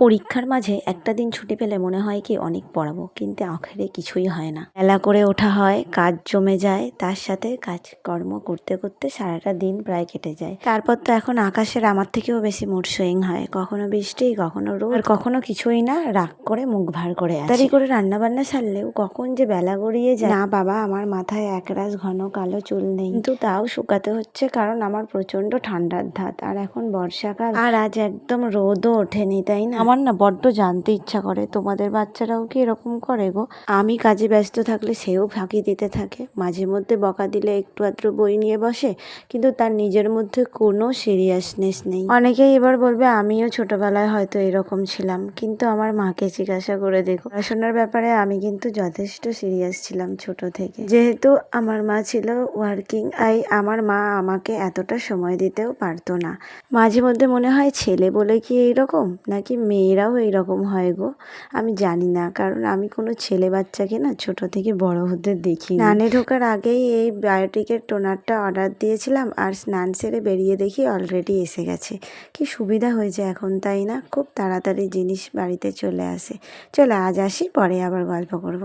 পরীক্ষার মাঝে একটা দিন ছুটি পেলে মনে হয় কি অনেক পড়াবো, কিন্তু আখেরে কিছুই হয় না। বেলা করে ওঠা হয়, কাজ জমে যায়, তার সাথে কাজকর্ম করতে করতে সারাটা দিন প্রায় কেটে যায়। তারপর তো এখন আকাশের আমার থেকেও বেশি মুড সুইং হয়, কখনো বৃষ্টি, কখনো রোদ, আর কখনো কিছুই না, রাগ করে মুখ ভার করে আছে। তাড়াতাড়ি করে রান্না বান্না সারলেও কখন যে বেলা গড়িয়ে যায় না বাবা। আমার মাথায় একরাশ ঘন কালো চুল নেই, কিন্তু তাও শুকাতে হচ্ছে, কারণ আমার প্রচন্ড ঠান্ডার ধাত। আর এখন বর্ষাকাল, আর আজ একদম রোদও ওঠেনি, তাই না? আমার না বড্ড জানতে ইচ্ছা করে তোমাদের বাচ্চারাও কি এরকম করে গো। আমি কাজে ব্যস্ত থাকলে সেও ফাঁকি দিতে থাকে, মাঝে মধ্যে বকা দিলে একটু আধটু বই নিয়ে বসে, কিন্তু তার নিজের মধ্যে কোনো সিরিয়াসনেস নেই। অনেকেই এবার বলবে আমিও ছোটবেলায় হয়তো এরকম ছিলাম, কিন্তু আমার মাকে জিজ্ঞাসা করে দেখো, পড়াশোনার ব্যাপারে আমি কিন্তু যথেষ্ট সিরিয়াস ছিলাম ছোট থেকে। যেহেতু আমার মা ছিল ওয়ার্কিং, তাই আমার মা আমাকে এতটা সময় দিতেও পারতো না। মাঝে মধ্যে মনে হয় ছেলে বলে কি এইরকম, নাকি মেয়েরাও এইরকম হয় গো, আমি জানি না। কারণ আমি কোনো ছেলে বাচ্চাকে না ছোট থেকে বড় হতে দেখি। স্নানে ঢোকার আগেই এই বায়োটিকের টোনারটা অর্ডার দিয়েছিলাম, আর স্নান সেরে বেরিয়ে দেখি অলরেডি এসে গেছে। কি সুবিধা হয়েছে এখন, তাই না? খুব তাড়াতাড়ি জিনিস বাড়িতে চলে আসে। চলে আজ আসি, পরে আবার গল্প করবো।